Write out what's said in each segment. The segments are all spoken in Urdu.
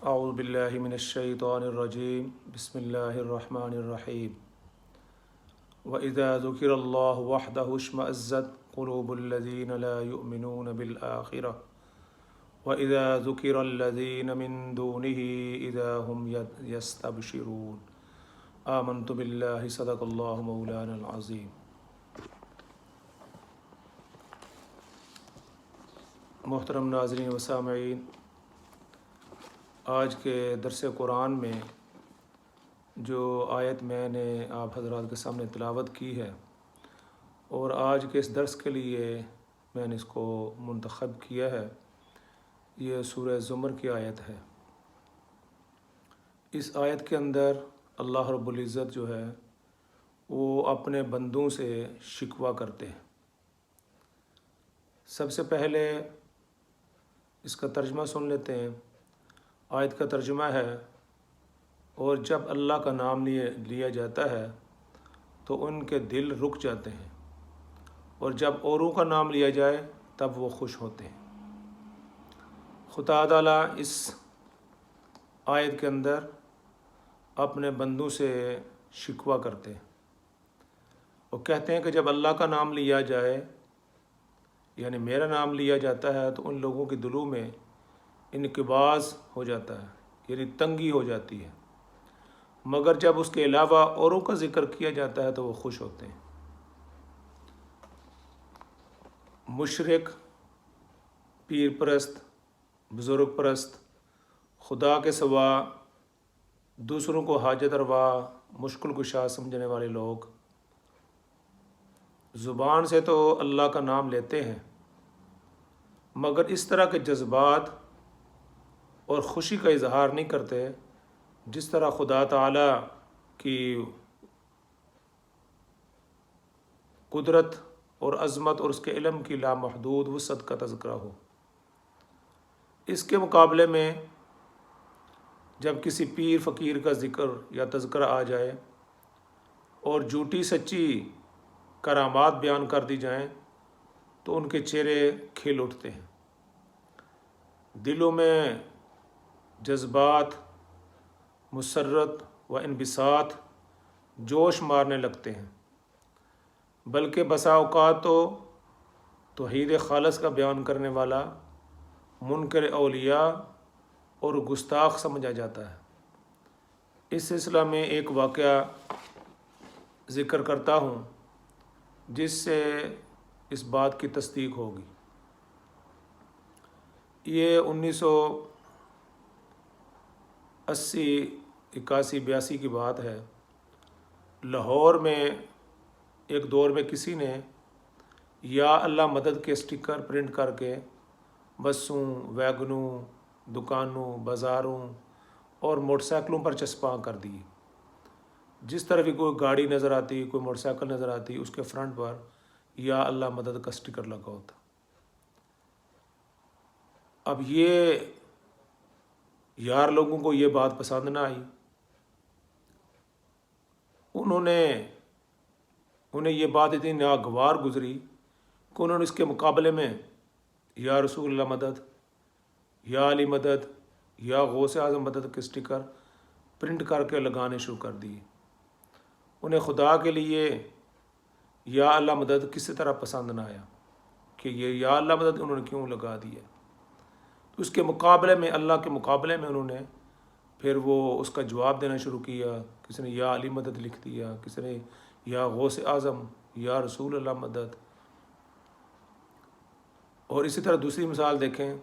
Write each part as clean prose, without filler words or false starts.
اعوذ باللہ من الشیطان الرجیم بسم اللہ الرحمن الرحیم وَإِذَا ذُكِرَ اللَّهُ وَحْدَهُ اشْمَأَزَّتْ قُلُوبُ الَّذِينَ لَا يُؤْمِنُونَ بِالْآخِرَةِ وَإِذَا ذُكِرَ الَّذِينَ مِن دُونِهِ إِذَا هُمْ يَسْتَبْشِرُونَ آمنت باللہ صدق اللہ مولانا العظیم۔ محترم ناظرین و سامعین، آج کے درس قرآن میں جو آیت میں نے آپ حضرات کے سامنے تلاوت کی ہے اور آج کے اس درس کے لیے میں نے اس کو منتخب کیا ہے، یہ سورہ زمر کی آیت ہے۔ اس آیت کے اندر اللہ رب العزت جو ہے وہ اپنے بندوں سے شکوہ کرتے ہیں۔ سب سے پہلے اس کا ترجمہ سن لیتے ہیں۔ آیت کا ترجمہ ہے، اور جب اللہ کا نام لیا جاتا ہے تو ان کے دل رک جاتے ہیں، اور جب اوروں کا نام لیا جائے تب وہ خوش ہوتے ہیں۔ خدا تعالیٰ اس آیت کے اندر اپنے بندوں سے شکوہ کرتے ہیں، وہ کہتے ہیں کہ جب اللہ کا نام لیا جائے، یعنی میرا نام لیا جاتا ہے، تو ان لوگوں کے دلوں میں انقباض ہو جاتا ہے، یعنی تنگی ہو جاتی ہے، مگر جب اس کے علاوہ اوروں کا ذکر کیا جاتا ہے تو وہ خوش ہوتے ہیں۔ مشرک، پیر پرست، بزرگ پرست، خدا کے سوا دوسروں کو حاجت روا، مشکل کشا سمجھنے والے لوگ زبان سے تو اللہ کا نام لیتے ہیں، مگر اس طرح کے جذبات اور خوشی کا اظہار نہیں کرتے جس طرح خدا تعالیٰ کی قدرت اور عظمت اور اس کے علم کی لامحدود وسعت کا تذکرہ ہو۔ اس کے مقابلے میں جب کسی پیر فقیر کا ذکر یا تذکرہ آ جائے اور جھوٹی سچی کرامات بیان کر دی جائیں تو ان کے چہرے کھل اٹھتے ہیں، دلوں میں جذبات، مسرت و انبساط جوش مارنے لگتے ہیں، بلکہ بسا اوقات تو توحید خالص کا بیان کرنے والا منکر اولیاء اور گستاخ سمجھا جاتا ہے۔ اس سلسلہ میں ایک واقعہ ذکر کرتا ہوں جس سے اس بات کی تصدیق ہوگی۔ یہ 1980، 81، 82 کی بات ہے۔ لاہور میں ایک دور میں کسی نے یا اللہ مدد کے اسٹیکر پرنٹ کر کے بسوں، ویگنوں، دکانوں، بازاروں اور موٹر سائیکلوں پر چسپاں کر دی۔ جس طرح بھی کوئی گاڑی نظر آتی، کوئی موٹر سائیکل نظر آتی، اس کے فرنٹ پر یا اللہ مدد کا اسٹیکر لگا ہوتا۔ اب یہ یار لوگوں کو یہ بات پسند نہ آئی، انہیں یہ بات اتنی ناگوار گزری کہ انہوں نے اس کے مقابلے میں یا رسول اللہ مدد، یا علی مدد، یا غوث اعظم مدد کے اسٹیکر پرنٹ کر کے لگانے شروع کر دیے۔ انہیں خدا کے لیے یا اللہ مدد کسی طرح پسند نہ آیا کہ یہ یا اللہ مدد انہوں نے کیوں لگا دیا۔ اس کے مقابلے میں، اللہ کے مقابلے میں انہوں نے پھر وہ اس کا جواب دینا شروع کیا۔ کسی نے یا علی مدد لکھ دیا، کسی نے یا غوث اعظم، یا رسول اللہ مدد۔ اور اسی طرح دوسری مثال دیکھیں،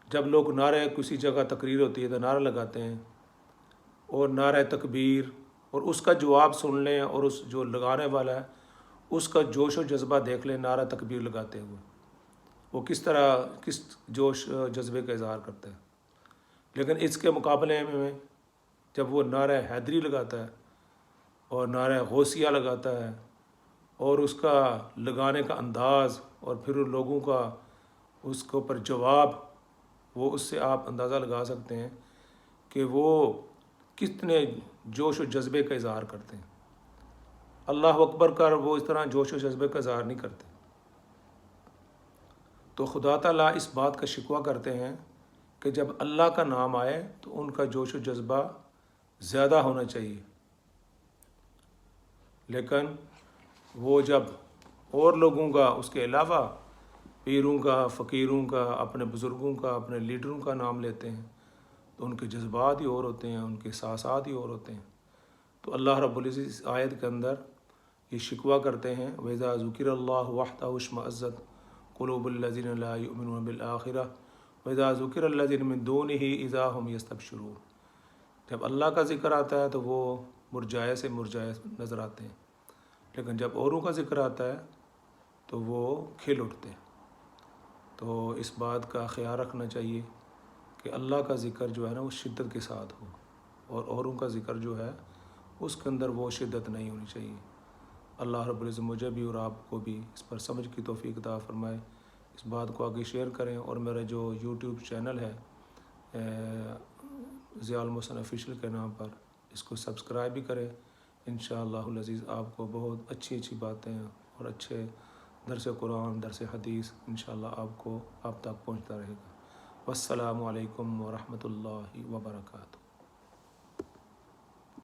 جب لوگ نعرہ، کسی جگہ تقریر ہوتی ہے تو نعرہ لگاتے ہیں، اور نعرہ تکبیر، اور اس کا جواب سن لیں اور اس جو لگانے والا ہے اس کا جوش و جذبہ دیکھ لیں نعرہ تکبیر لگاتے ہوئے، وہ کس طرح، کس جوش جذبے کا اظہار کرتا ہے۔ لیکن اس کے مقابلے میں جب وہ نعرہ حیدری لگاتا ہے اور نعرہ غوثیہ لگاتا ہے، اور اس کا لگانے کا انداز اور پھر ان لوگوں کا اس کے اوپر جواب، وہ اس سے آپ اندازہ لگا سکتے ہیں کہ وہ کتنے جوش و جذبے کا اظہار کرتے ہیں۔ اللہ اکبر کر وہ اس طرح جوش و جذبے کا اظہار نہیں کرتے۔ تو خدا تعالیٰ اس بات کا شکوہ کرتے ہیں کہ جب اللہ کا نام آئے تو ان کا جوش و جذبہ زیادہ ہونا چاہیے، لیکن وہ جب اور لوگوں کا، اس کے علاوہ پیروں کا، فقیروں کا، اپنے بزرگوں کا، اپنے لیڈروں کا نام لیتے ہیں تو ان کے جذبات ہی اور ہوتے ہیں، ان کے احساسات ہی اور ہوتے ہیں۔ تو اللہ رب العزت اس آیت کے اندر یہ شکوہ کرتے ہیں، وَإِذَا ذُكِرَ اللَّهُ وَحْدَهُ اشْمَأَزَّتْ قُلُوبُ الَّذِينَ لَا يُؤْمِنُونَ بِالْآخِرَةِ وَإِذَا ذُكِرَ الَّذِينَ مِن دُونِهِ إِذَا هُمْ يَسْتَبْشِرُونَ۔ جب اللہ کا ذکر آتا ہے تو وہ مرجائے سے مرجائے نظر آتے ہیں، لیکن جب اوروں کا ذکر آتا ہے تو وہ کھل اٹھتے ہیں۔ تو اس بات کا خیال رکھنا چاہیے کہ اللہ کا ذکر جو ہے نا وہ شدت کے ساتھ ہو، اور اوروں کا ذکر جو ہے اس کے اندر وہ شدت نہیں ہونی چاہیے۔ اللہ رب العزت مجھے بھی اور آپ کو بھی اس پر سمجھ کی توفیق عطا فرمائے۔ اس بات کو آگے شیئر کریں، اور میرا جو یوٹیوب چینل ہے ضیاء المحسن آفیشیل کے نام پر، اس کو سبسکرائب بھی کریں۔ انشاءاللہ العزیز آپ کو بہت اچھی اچھی باتیں اور اچھے درس قرآن، درس حدیث انشاءاللہ آپ تک پہنچتا رہے گا۔ والسلام علیکم ورحمۃ اللہ وبرکاتہ۔